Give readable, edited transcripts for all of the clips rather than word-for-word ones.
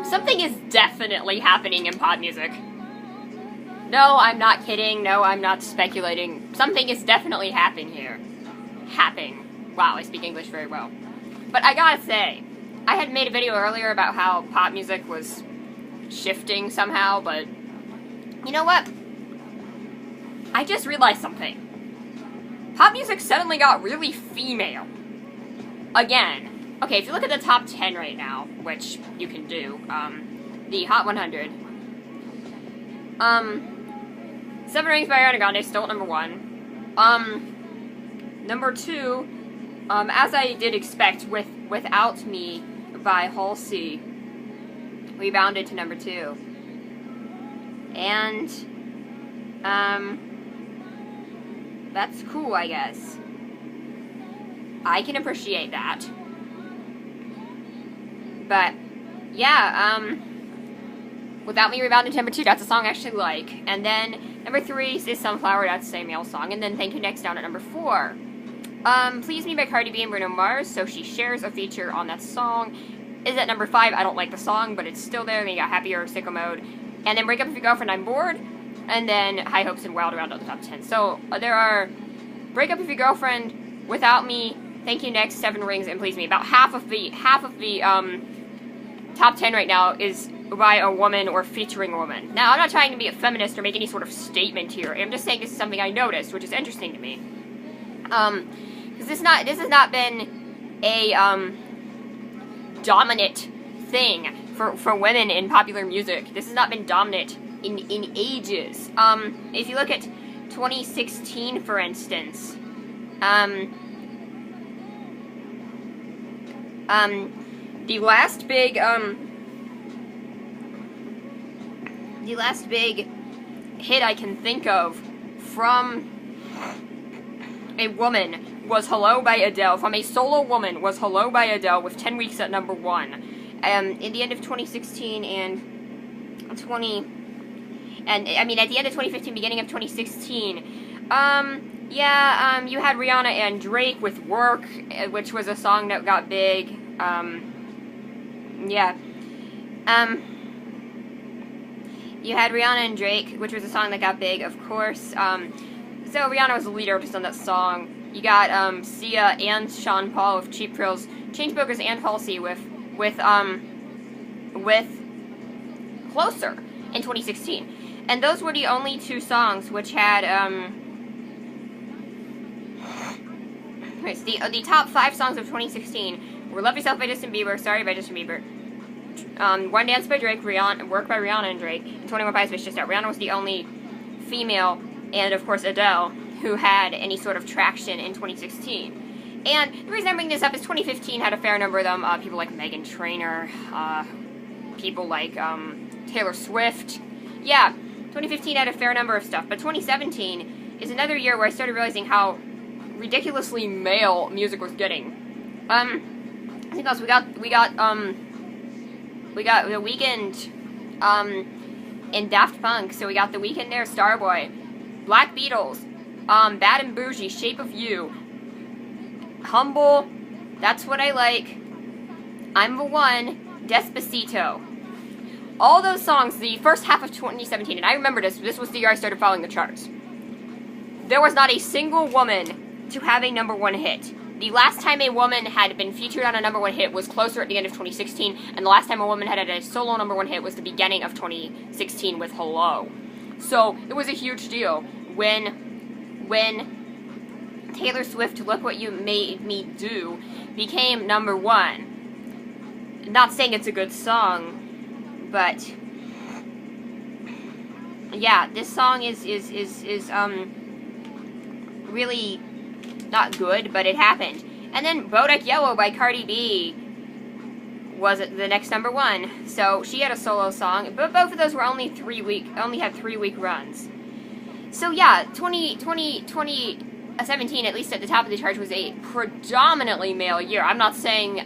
Something is definitely happening in pop music. No, I'm not kidding. No, I'm not speculating. Something is definitely happening here. Wow, I speak English very well. But I gotta say, I had made a video earlier about how pop music was shifting somehow, but you know what? I just realized something. Pop music suddenly got really female. Again. Okay, if you look at the top 10 right now, which you can do, the Hot 100, Seven Rings by Ariana Grande, still at number 1. Number 2, as I did expect, Without Me by Halsey, rebounded to number 2. And, that's cool, I guess. I can appreciate that. But, yeah, Without Me rebounded to number 2, that's a song I actually like. And then, number 3 is Sunflower, that's the same male song. And then Thank You Next down at number 4. Please Me by Cardi B and Bruno Mars, so she shares a feature on that song. Is at number 5, I don't like the song, but it's still there. Then you got Happier, Sicko Mode. And then Break Up With Your Girlfriend, I'm Bored. And then High Hopes and Wild around the top 10. So, there are Break Up With Your Girlfriend, Without Me, Thank You Next, Seven Rings, and Please Me. About half of the top 10 right now is by a woman or featuring a woman. Now, I'm not trying to be a feminist or make any sort of statement here. I'm just saying this is something I noticed, which is interesting to me. Because this has not been a, dominant thing for women in popular music. This has not been dominant in ages. If you look at 2016, for instance, the last big hit I can think of from a woman was Hello by Adele. From a solo woman was Hello by Adele with 10 weeks at number 1. In the end of 2016 at the end of 2015, beginning of 2016, you had Rihanna and Drake with Work, which was a song that got big. You had Rihanna and Drake, which was a song that got big, of course. So Rihanna was the lead artist on that song. You got Sia and Sean Paul with Cheap Thrills, Chainsmokers and Halsey with Closer in 2016. And those were the only 2 songs which had the top 5 songs of 2016 were Love Yourself by Justin Bieber, Sorry by Justin Bieber, One Dance by Drake, Work by Rihanna and Drake, and 21 Pilots Just Out. Rihanna was the only female, and of course Adele, who had any sort of traction in 2016. And the reason I'm bringing this up is 2015 had a fair number of them. People like Meghan Trainor, people like Taylor Swift. Yeah, 2015 had a fair number of stuff, but 2017 is another year where I started realizing how ridiculously male music was getting. I think else we got The Weeknd in Daft Punk, so we got The Weeknd there, Starboy, Black Beatles, Bad and Bougie, Shape of You, Humble, That's What I Like, I'm the One, Despacito. All those songs, the first half of 2017, and I remember this was the year I started following the charts. There was not a single woman to have a number 1 hit. The last time a woman had been featured on a number 1 hit was Closer at the end of 2016, and the last time a woman had a solo number 1 hit was the beginning of 2016 with Hello. So, it was a huge deal when Taylor Swift, Look What You Made Me Do, became number 1. Not saying it's a good song, but yeah, this song is really not good, but it happened. And then Bodak Yellow by Cardi B was the next number 1. So she had a solo song, but both of those were only had 3-week runs. So yeah, 2017, at least at the top of the charts, was a predominantly male year. I'm not saying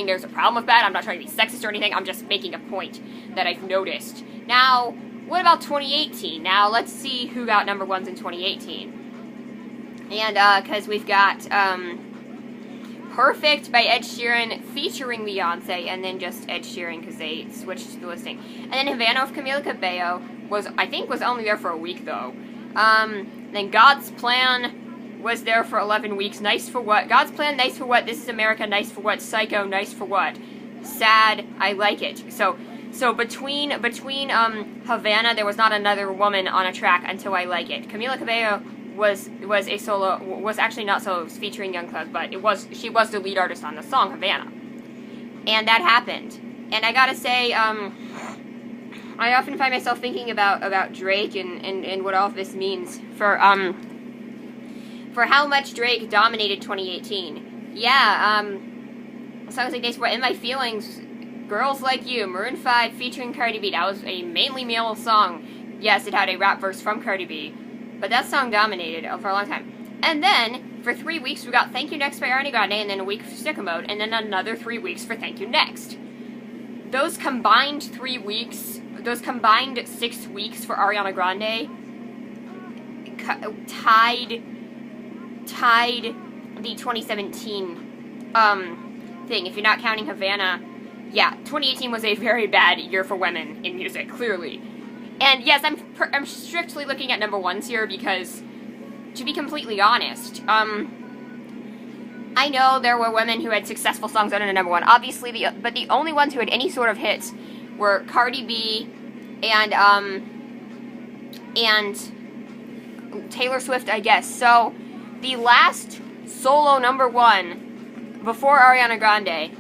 there's a problem with that. I'm not trying to be sexist or anything. I'm just making a point that I've noticed. Now, what about 2018? Now, let's see who got number 1s in 2018. And, because we've got, Perfect by Ed Sheeran featuring Beyonce, and then just Ed Sheeran because they switched the listing. And then Havana of Camila Cabello was only there for a week though. Then God's Plan was there for 11 weeks. Nice for What? God's Plan, Nice for What? This Is America, Nice for What? Psycho, Nice for What? Sad, I Like It. So between Havana, there was not another woman on a track until I Like It. Camila Cabello was actually not solo, it was featuring Young Cloud, but she was the lead artist on the song Havana. And that happened. And I gotta say, I often find myself thinking about Drake and what all of this means for how much Drake dominated 2018. Yeah, songs like Nice for What, In My Feelings, Girls Like You, Maroon 5 featuring Cardi B. That was a mainly male song. Yes, it had a rap verse from Cardi B, but that song dominated for a long time. And then, for 3 weeks, we got Thank You Next by Ariana Grande, and then a week for Sicko Mode, and then another 3 weeks for Thank You Next. Those combined 3 weeks, those combined 6 weeks for Ariana Grande tied the 2017 thing. If you're not counting Havana, yeah, 2018 was a very bad year for women in music, clearly. And yes, I'm strictly looking at number ones here because, to be completely honest, I know there were women who had successful songs under number one, obviously, but the only ones who had any sort of hits were Cardi B and Taylor Swift, I guess. So, the last solo number one before Ariana Grande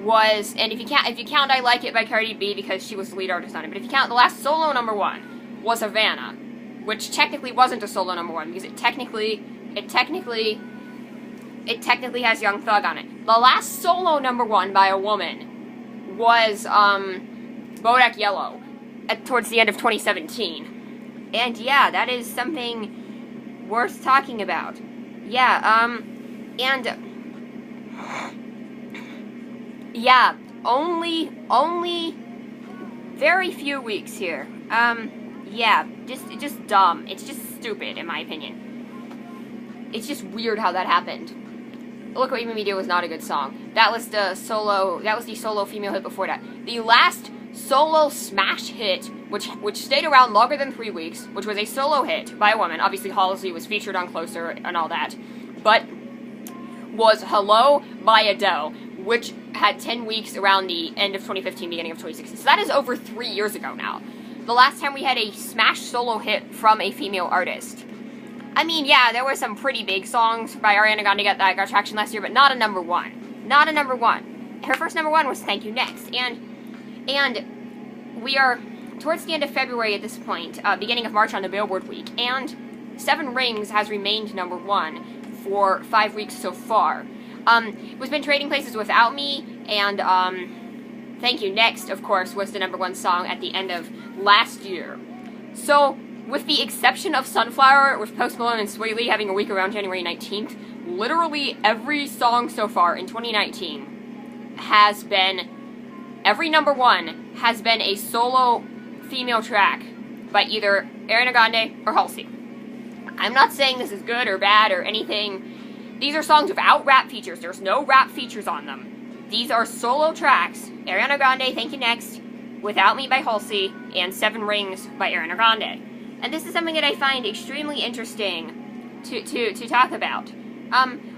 was, and if you count I Like It by Cardi B because she was the lead artist on it, but if you count the last solo number one was Havana, which technically wasn't a solo number one because it technically has Young Thug on it. The last solo number one by a woman was Bodak Yellow towards the end of 2017. And yeah, that is something worth talking about. Yeah, yeah, only very few weeks here. Yeah, just dumb. It's just stupid, in my opinion. It's just weird how that happened. Look What You Made Me Do was not a good song. That was the solo female hit before that. The last solo smash hit, which stayed around longer than 3 weeks, which was a solo hit by a woman. Obviously, Halsey was featured on Closer and all that, but was Hello by Adele, which had 10 weeks around the end of 2015, beginning of 2016. So that is over 3 years ago now. The last time we had a smash solo hit from a female artist. I mean, yeah, there were some pretty big songs by Ariana Grande that got traction last year, but not a number one. Not a number one. Her first number one was Thank You Next. And we are towards the end of February at this point, beginning of March on the Billboard week, and Seven Rings has remained number one for 5 weeks so far. It was been trading places Without Me, and Thank You Next, of course, was the number one song at the end of last year. So, with the exception of Sunflower, with Post Malone and Sway Lee having a week around January 19th, literally every song so far in 2019 has been, every number one has been a solo female track by either Ariana Grande or Halsey. I'm not saying this is good or bad or anything. These are songs without rap features. There's no rap features on them. These are solo tracks. Ariana Grande, Thank You Next, Without Me by Halsey, and Seven Rings by Ariana Grande. And this is something that I find extremely interesting to talk about.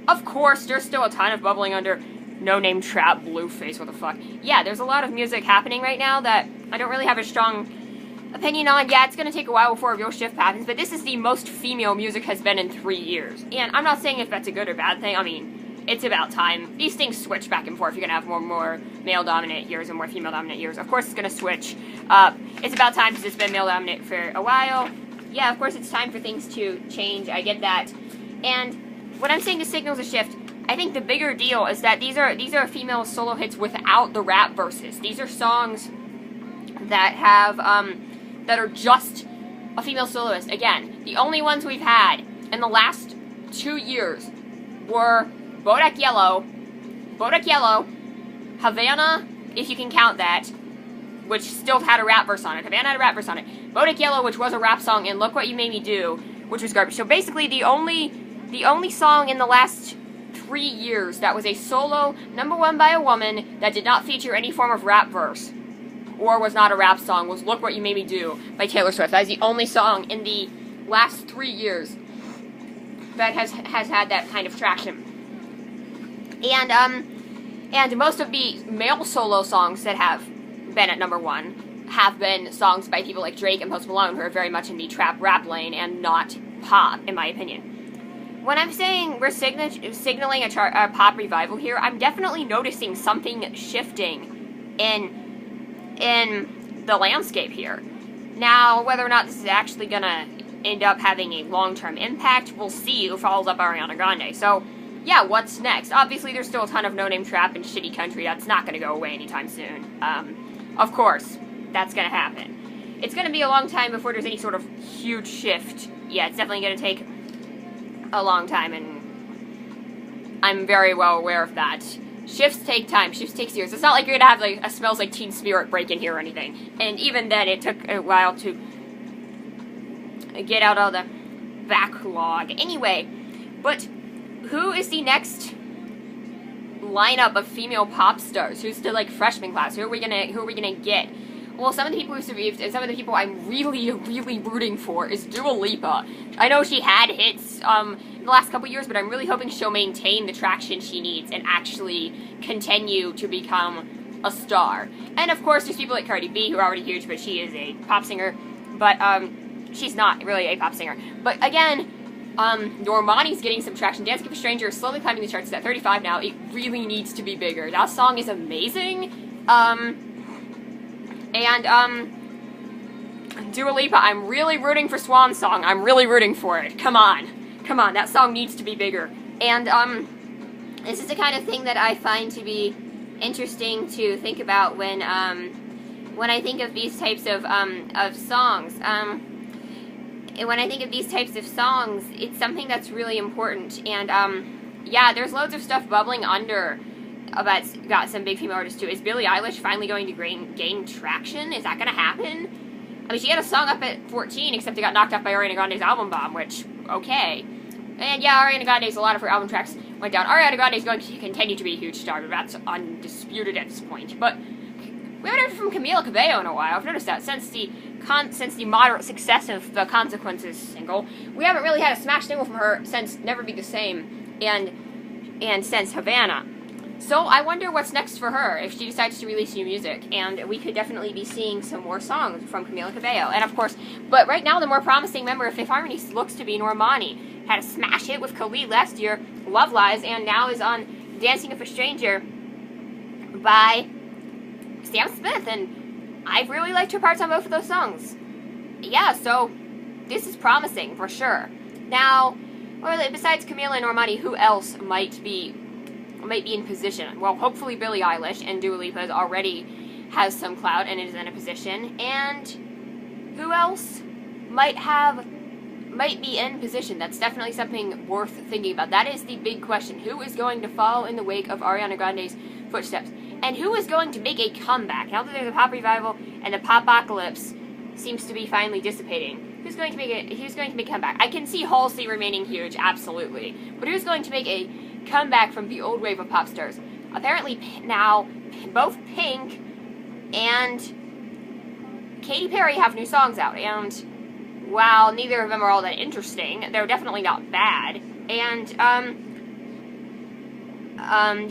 Of course, there's still a ton of bubbling under No Name Trap, Blueface, what the fuck. Yeah, there's a lot of music happening right now that I don't really have a strong opinion on. Yeah, it's gonna take a while before a real shift happens, but this is the most female music has been in 3 years. And I'm not saying if that's a good or bad thing. I mean, it's about time. These things switch back and forth. You're gonna have more male-dominant years and more female-dominant years. Of course, it's gonna switch. It's about time because it's been male-dominant for a while. Yeah, of course, it's time for things to change. I get that. And when I'm saying this signals a shift, I think the bigger deal is that these are female solo hits without the rap verses. These are songs that have that are just a female soloist. Again, the only ones we've had in the last 2 years were Bodak Yellow, Havana, if you can count that, which still had a rap verse on it. Havana had a rap verse on it. Bodak Yellow, which was a rap song, and Look What You Made Me Do, which was garbage. So basically, the only song in the last 3 years, that was a solo #1 by a woman that did not feature any form of rap verse, or was not a rap song, was Look What You Made Me Do by Taylor Swift. That is the only song in the last 3 years that has had that kind of traction. And most of the male solo songs that have been at #1 have been songs by people like Drake and Post Malone, who are very much in the trap rap lane and not pop, in my opinion. When I'm saying we're signaling a pop revival here, I'm definitely noticing something shifting in the landscape here. Now, whether or not this is actually gonna end up having a long-term impact, we'll see who follows up Ariana Grande. So, yeah, what's next? Obviously, there's still a ton of no-name trap and shitty country. That's not gonna go away anytime soon. Of course, that's gonna happen. It's gonna be a long time before there's any sort of huge shift. Yeah, it's definitely gonna take a long time, and I'm very well aware of that. Shifts take time. Shifts take years. It's not like you're gonna have like a Smells Like Teen Spirit break in here or anything. And even then, it took a while to get out all the backlog. Anyway, but who is the next lineup of female pop stars? Who's the like freshman class? Who are we gonna get? Well, some of the people who survived, and some of the people I'm really, really rooting for is Dua Lipa. I know she had hits in the last couple years, but I'm really hoping she'll maintain the traction she needs and actually continue to become a star. And of course, there's people like Cardi B who are already huge, but she is a pop singer. But she's not really a pop singer. But again, Normani's getting some traction. Dancing with a Stranger is slowly climbing the charts. It's at 35 now. It really needs to be bigger. That song is amazing. Dua Lipa, I'm really rooting for Swan Song. I'm really rooting for it. Come on. Come on, that song needs to be bigger. And, this is the kind of thing that I find to be interesting to think about when I think of these types of songs. When I think of these types of songs, it's something that's really important. And, yeah, there's loads of stuff bubbling under that's got some big female artists too. Is Billie Eilish finally going to gain traction? Is that going to happen? I mean, she had a song up at 14, except it got knocked off by Ariana Grande's album bomb, which, okay. And yeah, Ariana Grande's, a lot of her album tracks went down. Ariana Grande is going to continue to be a huge star, but that's undisputed at this point. But we haven't heard from Camila Cabello in a while. I've noticed that since the moderate success of the Consequences single, we haven't really had a smash single from her since Never Be the Same and since Havana. So I wonder what's next for her if she decides to release new music, and we could definitely be seeing some more songs from Camila Cabello. And of course, but right now the more promising member of Fifth Harmony looks to be Normani. Had a smash hit with Khalid last year, Love Lies, and now is on Dancing with a Stranger by Sam Smith, and I've really liked her parts on both of those songs. Yeah, so this is promising for sure. Now, well, besides Camila and Normani, who else might be in position? Well, hopefully Billie Eilish, and Dua Lipa already has some clout and is in a position. And who else might be in position? That's definitely something worth thinking about. That is the big question. Who is going to follow in the wake of Ariana Grande's footsteps? And who is going to make a comeback? Now that there's a pop revival and the pop-apocalypse seems to be finally dissipating, who's going to make a comeback? I can see Halsey remaining huge, absolutely. But who's going to make a comeback from the old wave of pop stars? Apparently now both Pink and Katy Perry have new songs out, and while neither of them are all that interesting, they're definitely not bad. And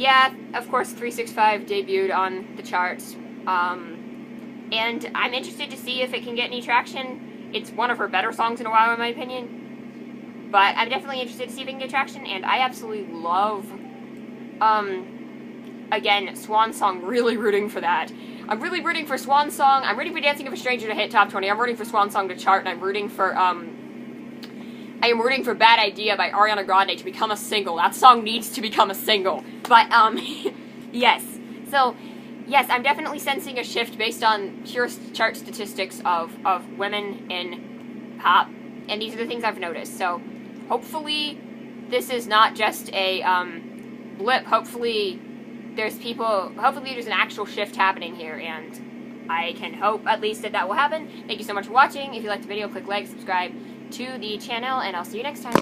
yeah, of course 365 debuted on the charts, and I'm interested to see if it can get any traction. It's one of her better songs in a while, in my opinion. But I'm definitely interested to see if it can get traction, and I absolutely love, again, Swan Song, really rooting for that. I'm really rooting for Swan Song. I'm rooting for Dancing with a Stranger to hit top 20. I'm rooting for Swan Song to chart, and I'm rooting for, I am rooting for Bad Idea by Ariana Grande to become a single. That song needs to become a single. But, yes. So, yes, I'm definitely sensing a shift based on pure chart statistics of women in pop, and these are the things I've noticed. So, hopefully, this is not just a blip. Hopefully, there's an actual shift happening here, and I can hope at least that will happen. Thank you so much for watching. If you liked the video, click like, subscribe to the channel, and I'll see you next time.